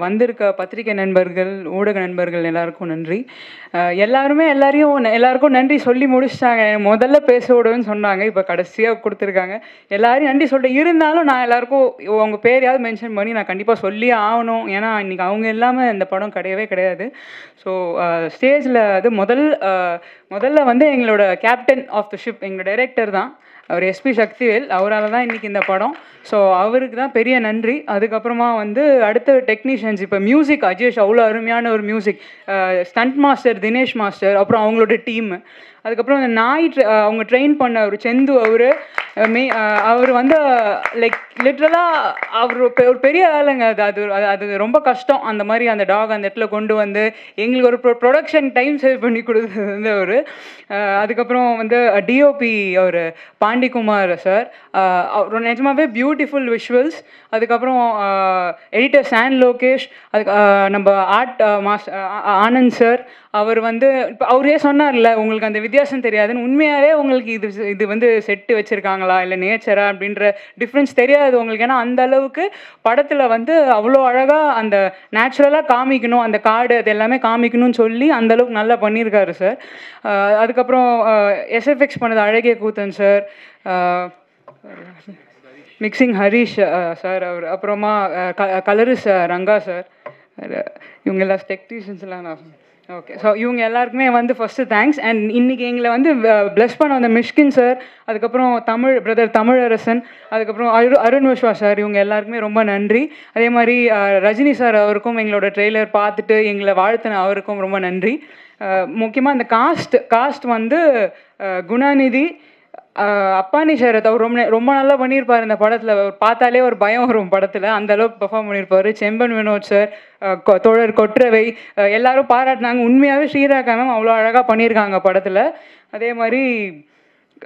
வந்திருக்க பத்திரிகை நண்பர்கள், ஊடக நண்பர்கள் எல்லாருக்கும் நன்றி. எல்லாருக்கும் நன்றி சொல்லி முடிச்சிட்டாங்க. முதல்ல பேச விடுவேன்னு சொன்னாங்க. இப்போ கடைசியாக கொடுத்துருக்காங்க. எல்லாரையும் நன்றி சொல்லிட்டு இருந்தாலும் நான் எல்லாருக்கும் உங்க பேரையாவது மென்ஷன் பண்ணி நான் கண்டிப்பாக சொல்லியே ஆகணும். ஏன்னா இன்னைக்கு அவங்க இல்லாமல் இந்த படம் கிடையவே கிடையாது. ஸோ ஸ்டேஜில் அது முதல்ல வந்து எங்களோட கேப்டன் ஆஃப் த ஷிப் எங்களோட டைரக்டர் தான், அவர் எஸ்பி சக்திவேல். அவரால் தான் இன்றைக்கி இந்த படம். ஸோ அவருக்கு தான் பெரிய நன்றி. அதுக்கப்புறமா வந்து அடுத்த டெக்னீஷியன்ஸ், இப்போ மியூசிக் அஜேஷ் அவ்வளோ அருமையான ஒரு music, stunt master Dinesh master, அப்புறம் அவங்களோட டீமு, அதுக்கப்புறம் அந்த அவங்க ட்ரெயின் பண்ண ஒரு செந்து, அவர் வந்து லைக் லிட்ரலாக அவர் ஒரு பெரிய வேலைங்க. அது ரொம்ப கஷ்டம். அந்த மாதிரி அந்த டாக் அந்த இடத்துல கொண்டு வந்து எங்களுக்கு ஒரு ப்ரொடக்ஷன் டைம் சேவ் பண்ணி கொடுத்தது வந்து அவர். அதுக்கப்புறம் வந்து டிஓபி அவர் பாண்டிகுமார் சார், அவர் நிஜமாவே பியூட்டிஃபுல் விஷுவல்ஸ். அதுக்கப்புறம் எடிட்டர் சான் லோகேஷ், அதுக்கு நம்ம ஆர்ட் மாஸ்டர் ஆனந்த் சார். அவர் வந்து இப்போ அவரே சொன்னார்ல உங்களுக்கு அந்த வித்தியாசம் தெரியாதுன்னு. உண்மையாகவே உங்களுக்கு இது வந்து செட்டு வச்சுருக்காங்களா இல்லை நேச்சரா அப்படின்ற டிஃப்ரென்ஸ் தெரியாது உங்களுக்கு. ஏன்னா அந்த அளவுக்கு படத்தில் வந்து அவ்வளோ அழகாக அந்த நேச்சுரலாக காமிக்கணும், அந்த காடு அது எல்லாமே காமிக்கணும்னு சொல்லி அந்தளவுக்கு நல்லா பண்ணியிருக்காரு சார். அதுக்கப்புறம் எஸ்எஃப்எக்ஸ் பண்ணது அழகிய கூத்தன் சார், மிக்சிங் ஹரிஷ் சார், அவர் அப்புறமா கலரிஸ் ரங்கா சார், இவங்க எல்லாம் டெக்னீஷியன்ஸ்லாம் நான் ஓகே. ஸோ இவங்க எல்லாருக்குமே வந்து ஃபஸ்ட்டு தேங்க்ஸ். அண்ட் இன்றைக்கி எங்களை வந்து ப்ளஸ் பண்ண வந்த மிஷ்கின் சார், அதுக்கப்புறம் தமிழரசன், அதுக்கப்புறம் அருண் விஸ்வா சார், இவங்க எல்லாருக்குமே ரொம்ப நன்றி. அதே மாதிரி ரஜினி சார் அவருக்கும் எங்களோட ட்ரெய்லர் பார்த்துட்டு எங்களை வாழ்த்தின அவருக்கும் ரொம்ப நன்றி. முக்கியமாக இந்த காஸ்ட் வந்து குணாநிதி, அப்பானி ஷரத், அவர் ரொம்ப நல்லா பண்ணியிருப்பார் இந்த படத்தில். பார்த்தாலே ஒரு பயம் வரும் படத்தில், அந்த அளவுக்கு பெர்ஃபார்ம் பண்ணியிருப்பார். செம்பன் வினோத் சார், தோழர் கொற்றவை, எல்லாரும் பாராட்டினாங்க. உண்மையாகவே ஸ்ரீராகா மேம் அவ்வளோ அழகாக பண்ணியிருக்காங்க படத்தில். அதே மாதிரி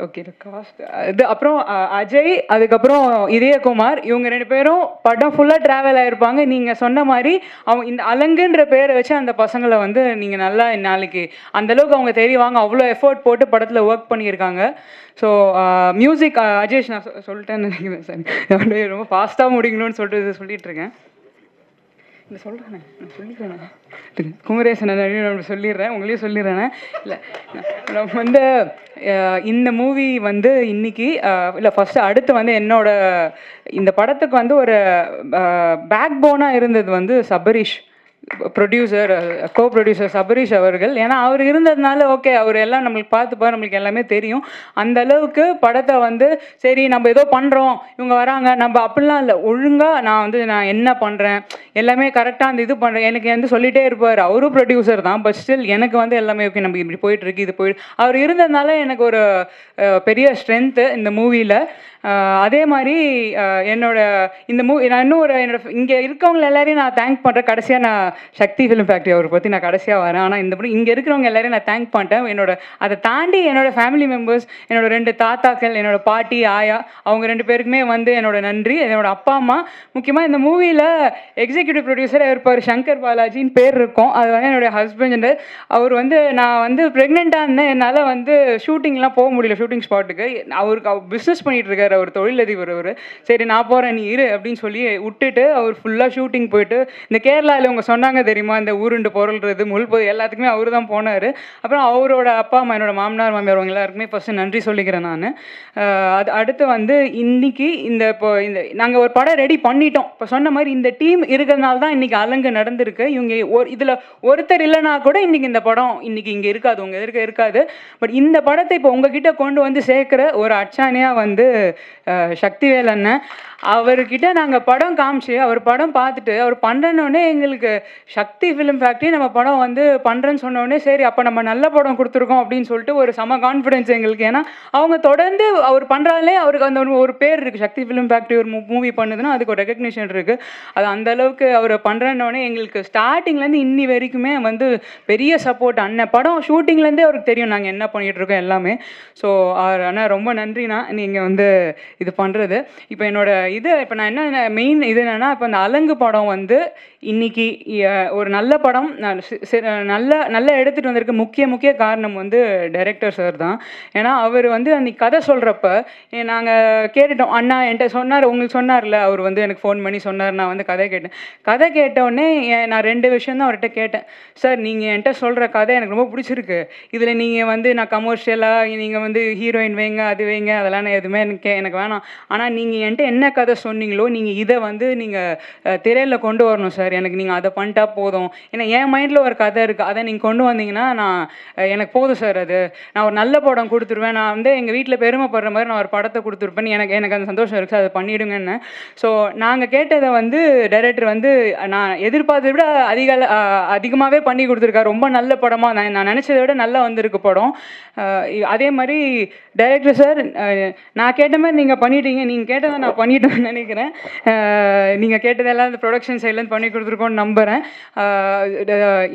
ஓகே காஸ்ட் இது அப்புறம் அஜய், அதுக்கப்புறம் இதயகுமார், இவங்க 2 பேரும் படம் ஃபுல்லாக ட்ராவல் ஆகிருப்பாங்க. நீங்கள் சொன்ன மாதிரி அவங்க இந்த அலங்குன்ற பேரை வச்சு அந்த பசங்களை வந்து நீங்கள் நல்லா நாளைக்கு அந்தளவுக்கு அவங்க தெரிவாங்க. அவ்வளோ எஃபோர்ட் போட்டு படத்தில் ஒர்க் பண்ணியிருக்காங்க. ஸோ மியூசிக் அஜேஷ் நான் சொல்லிட்டேன்னு நினைக்கிறேன் சார். ரொம்ப ஃபாஸ்ட்டாக முடிக்கணும்னு சொல்லிட்டு இருக்கேன். இல்லை சொல்கிறேண்ணே, நான் சொல்லிடுறேண்ணே, குமரேசன் நான் சொல்லிடுறேன், உங்களையும் சொல்லிடுறேண்ணே. இல்லை நம்ம வந்து இந்த மூவி வந்து இன்றைக்கி இல்லை ஃபஸ்ட்டு அடுத்து வந்து என்னோட இந்த படத்துக்கு வந்து ஒரு பேக் போனாக இருந்தது வந்து சபரீஷ் ப்ரொடியூசர், ப்ரொடியூசர் சபரீஷ் அவர்கள். ஏன்னா அவர் இருந்ததுனால ஓகே அவர் எல்லாம் நம்மளுக்கு பார்த்துப்பார், நம்மளுக்கு எல்லாமே தெரியும். அந்த அளவுக்கு படத்தை வந்து சரி நம்ம ஏதோ பண்ணுறோம், இவங்க வராங்க, நம்ம அப்படிலாம் இல்லை, ஒழுங்காக நான் என்ன பண்ணுறேன் எல்லாமே கரெக்டாக அந்த இது பண்ணுறேன் எனக்கு வந்து சொல்லிகிட்டே இருப்பார். அவரும் ப்ரொடியூசர் தான், பட் ஸ்டில் எனக்கு வந்து எல்லாமே ஓகே நம்ம இப்படி போயிட்டுருக்கு, இது அவர் இருந்ததுனால எனக்கு ஒரு பெரிய ஸ்ட்ரென்த்து இந்த மூவியில். அதே மாதிரி இந்த மூவி நான் என்னோட இங்கே இருக்கவங்க எல்லாரையும் நான் தேங்க் பண்ணுறேன். கடைசியாக நான் சக்தி ஃபிலிம் ஃபேக்ட்ரி அவரை பற்றி நான் கடைசியாக வரேன். ஆனால் இந்த படம் இங்கே இருக்கிறவங்க எல்லாரையும் நான் தேங்க் பண்ணிட்டேன். அதை தாண்டி என்னோடய ஃபேமிலி மெம்பர்ஸ், என்னோட 2 தாத்தாக்கள், என்னோட பாட்டி ஆயா, அவங்க 2 பேருக்குமே வந்து என்னோட நன்றி. என்னோட அப்பா அம்மா, முக்கியமாக இந்த மூவியில் எக்ஸிக்யூட்டிவ் ப்ரொடியூசராக இருப்பார் சங்கர் பாலாஜின்னு பேர் இருக்கும். அது வந்து என்னுடைய ஹஸ்பண்ட். அவர் வந்து நான் வந்து ப்ரெக்னெண்ட்டாக இருந்தேன், என்னால் வந்து ஷூட்டிங்லாம் போக முடியல, ஷூட்டிங் ஸ்பாட்டுக்கு. அவர் பிஸ்னஸ் பண்ணிகிட்டு இருக்கார், அவர் தொழிலதிபர். அவர் சரி நான் போகிறேன் நீ இரு அப்படின்னு சொல்லி விட்டுட்டு அவர் ஃபுல்லாக ஷூட்டிங் போயிட்டு, இந்த கேரளாவில் அவங்க சொன்னாங்க தெரியுமா, இந்த ஊருண்டு பொருள்றது முள்பது எல்லாத்துக்குமே அவர் தான் போனார். அப்புறம் அவரோட அப்பா அம்மா, என்னோட மாமனார் மாமியார், அவங்க எல்லாருக்குமே ஃபஸ்ட்டு நன்றி சொல்லிக்கிறேன் நான். அடுத்து வந்து இன்னைக்கு இப்போ நாங்கள் ஒரு படம் ரெடி பண்ணிட்டோம். இப்போ சொன்ன மாதிரி இந்த டீம் இருக்கிறதுனால தான் இன்றைக்கி அலங்கு நடந்திருக்கு. இவங்க இதில் ஒருத்தர் இல்லைனா கூட இன்றைக்கி இந்த படம் இன்றைக்கி இங்கே இருக்காது, உங்கள் எதிர்க்க இருக்காது. பட் இந்த படத்தை இப்போ உங்ககிட்ட கொண்டு வந்து சேர்க்குற ஒரு அச்சாணியாக வந்து சக்திவேல் அண்ணன், அவர்கிட்ட நாங்கள் படம் காமிச்சு அவர் படம் பார்த்துட்டு அவர் பண்ணுறோன்னே எங்களுக்கு சக்தி ஃபிலிம் ஃபேக்ட்ரி நம்ம படம் வந்து பண்ணுறேன்னு சொன்னோடனே சரி அப்போ நம்ம நல்ல படம் கொடுத்துருக்கோம் அப்படின்னு சொல்லிட்டு ஒரு செம கான்ஃபிடென்ஸ் எங்களுக்கு. ஏன்னா அவங்க தொடர்ந்து அவர் பண்ணுறாலே அவருக்கு அந்த ஒரு பேர் இருக்குது, சக்தி ஃபிலிம் ஃபேக்ட்ரி ஒரு மூவி பண்ணுதுன்னா அதுக்கு ஒரு ரெகக்னிஷன் இருக்குது. அது அந்தளவுக்கு அவர் பண்ணுறோன்னே எங்களுக்கு ஸ்டார்டிங்லேருந்து இன்னி வரைக்குமே வந்து பெரிய சப்போர்ட். அண்ணன் படம் ஷூட்டிங்லேருந்தே அவருக்கு தெரியும் நாங்கள் என்ன பண்ணிகிட்ருக்கோம் எல்லாமே. ஸோ அண்ணா ரொம்ப நன்றிண்ணா நீங்கள் வந்து இது பண்ணுறது. இப்போ இது இப்போ நான் என்ன மெயின் இது என்னென்னா, இப்போ அந்த அலங்கு படம் வந்து இன்னைக்கு ஒரு நல்ல படம் நல்லா எடுத்துகிட்டு வந்திருக்க முக்கிய காரணம் வந்து டைரக்டர் சார் தான். ஏன்னா அவர் வந்து அன்றைக்கி கதை சொல்கிறப்ப நாங்கள் கேட்டுட்டோம். அண்ணா என்கிட்ட சொன்னார், உங்களுக்கு சொன்னார்ல, அவர் வந்து எனக்கு ஃபோன் பண்ணி சொன்னார். நான் வந்து கதை கேட்டோடனே நான் 2 விஷயம் தான் அவர்கிட்ட கேட்டேன். சார், நீங்கள் என்கிட்ட சொல்கிற கதை எனக்கு ரொம்ப பிடிச்சிருக்கு. இதில் நீங்கள் வந்து நான் கமர்ஷியலாக நீங்கள் வந்து ஹீரோயின் வைங்க, அது வைங்க, அதெல்லாம் நான் எதுவுமே எனக்கு வேணாம். ஆனால் நீங்கள் என்கிட்ட என்ன கதை சொன்னீங்களோ, நீங்கள் இதை வந்து நீங்கள் திரையில் கொண்டு வரணும் சார். எனக்கு நீங்கள் அதை பண்ணிட்டா போதும். ஏன்னா என் மைண்டில் ஒரு கதை இருக்குது, அதை நீங்கள் கொண்டு வந்தீங்கன்னா எனக்கு போதும் சார். அது நான் ஒரு நல்ல படம் கொடுத்துருவேன். நான் வந்து எங்கள் வீட்டில் பெருமைப்படுற மாதிரி நான் ஒரு படத்தை கொடுத்துருப்பேன். எனக்கு அந்த சந்தோஷம் இருக்குது, அதை பண்ணிவிடுங்கன்னு. ஸோ நாங்கள் கேட்டதை வந்து டைரக்டர் வந்து நான் எதிர்பார்த்ததை விட அதிகமாகவே பண்ணி கொடுத்துருக்காரு. ரொம்ப நல்ல படமாக நான் நினச்சதை விட நல்லா வந்திருக்கு படம். அதே மாதிரி டைரக்டர் சார், நான் கேட்ட மாதிரி நீங்கள் பண்ணிட்டீங்க. நீங்கள் கேட்டதை நான் பண்ணிட்டேன்னு நினைக்கிறேன். நீங்கள் கேட்டதெல்லாம் இந்த ப்ரொடக்ஷன் சைட்லேருந்து பண்ணி கொடுத்துருக்கோன்னு நம்புகிறேன்.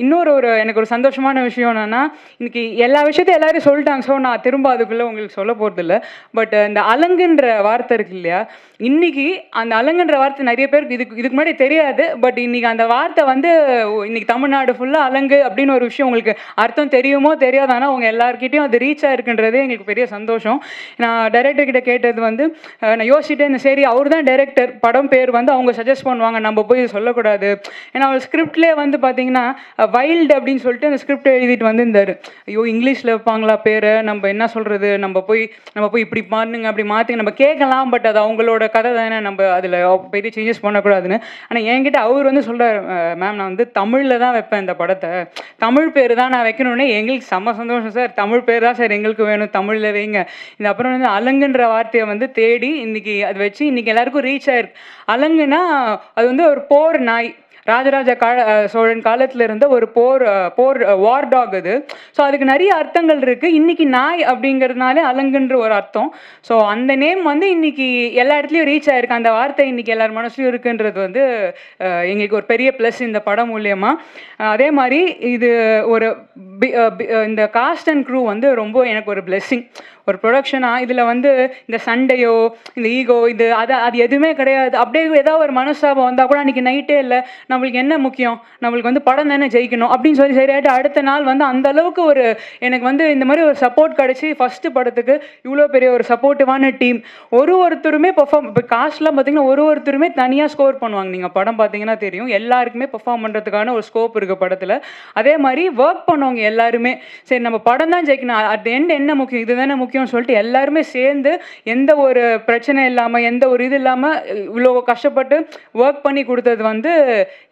இன்னொரு எனக்கு ஒரு சந்தோஷமான விஷயம் என்னென்னா, இன்றைக்கி எல்லா விஷயத்தையும் எல்லோரும் சொல்லிட்டாங்க. ஸோ நான் திரும்ப அதுக்குள்ளே உங்களுக்கு சொல்ல போகிறதில்ல. பட் இந்த அலங்குன்ற வார்த்தை இருக்கு இல்லையா, இன்றைக்கி அந்த அலங்குன்ற வார்த்தை நிறைய பேருக்கு இதுக்கு முன்னாடி தெரியாது. பட் இன்றைக்கி அந்த வார்த்தை வந்து இன்றைக்கி தமிழ்நாடு ஃபுல்லாக அலங்கு அப்படின்னு ஒரு விஷயம் உங்களுக்கு அர்த்தம் தெரியுமோ தெரியாது, ஆனால் அவங்க எல்லாருக்கிட்டையும் அது ரீச் ஆகிருக்குன்றதே எங்களுக்கு பெரிய சந்தோஷம். நான் டைரக்டர்கிட்ட கேட்டது வந்து, நான் யோசிச்சுட்டே இந்த சரி அவர் தான் டைரக்டர், படம் பேர் வந்து அவங்க சஜஸ்ட் பண்ணுவாங்க, நம்ம போய் சொல்லக்கூடாது. ஏன்னா அவர் ஸ்கிரிப்ட்லேயே வந்து பார்த்தீங்கன்னா வைல்டு அப்படின்னு சொல்லிட்டு அந்த ஸ்கிரிப்ட் எழுதிட்டு வந்திருந்தார். ஐயோ, இங்கிலீஷில் வைப்பாங்களா பேரை, நம்ம என்ன சொல்கிறது, நம்ம போய் இப்படி பண்ணுங்க அப்படி மாற்றி நம்ம கேட்கலாம். பட் அது அவங்களோட கதை தானே, நம்ம அதில் பெரிய சேஞ்சஸ் பண்ணக்கூடாதுன்னு. ஆனால் என்கிட்ட அவர் வந்து சொல்கிறார், மேம் நான் வந்து தமிழில் தான் வைப்பேன் இந்த படத்தை, தமிழ் பேர் தான் நான் வைக்கணுன்னே. எங்களுக்கு செம்ம சந்தோஷம் சார், தமிழ் பேர் தான் சார் எங்களுக்கு வேணும், தமிழில் வைங்க. இந்த அப்புறம் வந்து அலங்குன்ற வார்த்தையை வந்து தேடி இன்றைக்கி அது வச்சு இன்றைக்கி எல்லாருக்கும் ரீச் ஆயிருக்கு. அலங்குனா அது வந்து ஒரு போர் நாய். ராஜராஜ சோழன் காலத்தில் இருந்த ஒரு போர் வார் டாக் அது. ஸோ அதுக்கு நிறைய அர்த்தங்கள் இருக்குது. இன்றைக்கி நாய் அப்படிங்கிறதுனாலே அலங்குன்ற ஒரு அர்த்தம். ஸோ அந்த நேம் வந்து இன்றைக்கி எல்லா இடத்துலையும் ரீச் ஆகிருக்கு. அந்த வார்த்தை இன்றைக்கி எல்லார் மனசுலையும் இருக்குன்றது வந்து எங்களுக்கு ஒரு பெரிய ப்ளஸ் இந்த படம் மூலியமாக. அதே மாதிரி இது ஒரு இந்த காஸ்ட் அண்ட் க்ரூ வந்து ரொம்ப எனக்கு ஒரு பிளெஸ்ஸிங். ஒரு ப்ரொடக்ஷனாக இதில் வந்து இந்த சண்டையோ இந்த ஈகோ அது எதுவுமே கிடையாது. அப்படியே ஏதாவது ஒரு மனஸ்தாபம் வந்தால் கூட அன்றைக்கி நைட்டே இல்லை, நம்மளுக்கு என்ன முக்கியம், நம்மளுக்கு வந்து படம் தானே ஜெயிக்கணும் அப்படின்னு சொல்லி சரியாயிட்டு அடுத்த நாள் வந்து அந்தளவுக்கு ஒரு எனக்கு வந்து இந்த மாதிரி ஒரு சப்போர்ட் கிடச்சி. ஃபஸ்ட்டு படத்துக்கு இவ்வளோ பெரிய ஒரு சப்போர்ட்டிவான டீம், ஒருத்தருமே பெர்ஃபார்ம். இப்போ காஸ்ட்லாம் பார்த்தீங்கன்னா ஒருத்தருமே தனியாக ஸ்கோர் பண்ணுவாங்க. நீங்கள் படம் பார்த்தீங்கன்னா தெரியும், எல்லாருக்குமே பெர்ஃபார்ம் பண்ணுறதுக்கான ஒரு ஸ்கோப் இருக்குது படத்தில். அதே மாதிரி ஒர்க் பண்ணவங்க எல்லாருமே சரி நம்ம படம் தான் ஜெயிக்கணும், அட் த எண்ட் என்ன முக்கியம், இது தானே முக்கியம் சொல்லிட்டு எல்லாருமே சேர்ந்து எந்த ஒரு பிரச்சனை இல்லாமல் எந்த ஒரு இது இல்லாமல் இவ்வளோ கஷ்டப்பட்டு ஒர்க் பண்ணி கொடுத்தது வந்து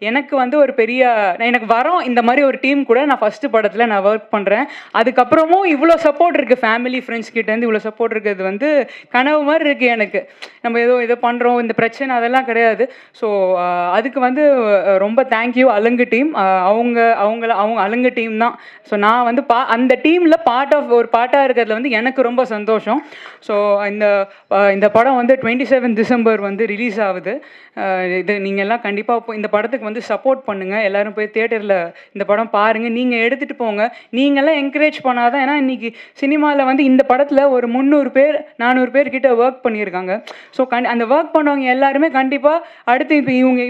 எனக்கு வந்து ஒரு பெரிய எனக்கு வரோம். இந்த மாதிரி ஒரு டீம் கூட நான் ஃபஸ்ட்டு படத்தில் நான் ஒர்க் பண்ணுறேன். அதுக்கப்புறமும் இவ்வளோ சப்போர்ட் இருக்குது, ஃபேமிலி ஃப்ரெண்ட்ஸ் கிட்டேருந்து இவ்வளோ சப்போர்ட் இருக்கிறது வந்து கனவு மாதிரி இருக்குது எனக்கு. நம்ம இதை பண்ணுறோம், இந்த பிரச்சனை அதெல்லாம் கிடையாது. ஸோ அதுக்கு வந்து ரொம்ப தேங்க்யூ அலங்கு டீம். அவங்க அலங்கு டீம் தான். ஸோ நான் வந்து அந்த டீமில் ஒரு பார்ட்டாக இருக்கிறதுல வந்து எனக்கு ரொம்ப சந்தோஷம். ஸோ இந்த படம் வந்து 27 டிசம்பர் வந்து ரிலீஸ் ஆகுது. இது நீங்கள் எல்லாம் கண்டிப்பாக இந்த படத்துக்கு வந்து சப்போர்ட் பண்ணுங்கள். எல்லோரும் போய் தியேட்டரில் இந்த படம் பாருங்கள், நீங்கள் எடுத்துகிட்டு போங்க. நீங்கள்லாம் என்கரேஜ் பண்ணாதான். ஏன்னா இன்றைக்கி சினிமாவில் வந்து இந்த படத்தில் ஒரு 300 பேர் 400 பேர் கிட்ட ஒர்க் பண்ணியிருக்காங்க. ஸோ அந்த ஒர்க் பண்ணவங்க எல்லாருமே கண்டிப்பாக அடுத்து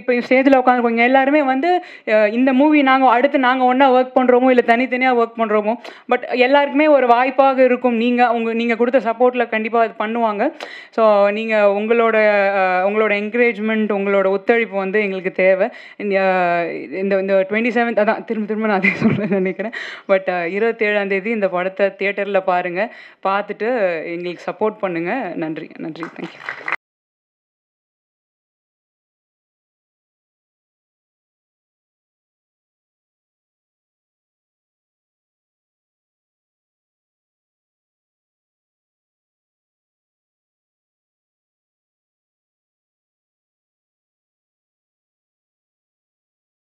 இப்போ ஸ்டேஜில் உட்காந்துருக்கவங்க எல்லாருமே வந்து இந்த மூவி நாங்கள் ஒன்றா ஒர்க் பண்ணுறோமோ இல்லை தனித்தனியாக ஒர்க் பண்ணுறோமோ, பட் எல்லாருக்குமே ஒரு வாய்ப்பாக இருக்கும். நீங்கள் கொடுத்த சப்போர்ட்டில் கண்டிப்பாக அது பண்ணுவாங்க. ஸோ நீங்கள் உங்களோட என்கரேஜ்மெண்ட், உங்களோட ஒத்துழைப்பு வந்து எங்களுக்கு தேவை. இந்த 27 அதான் திரும்ப நான் அதே சொல்ல நினைக்கிறேன். பட் 27ஆம் தேதி இந்த படத்தை தியேட்டரில் பாருங்கள். பார்த்துட்டு எங்களுக்கு சப்போர்ட் பண்ணுங்கள். நன்றி. தேங்க்யூ.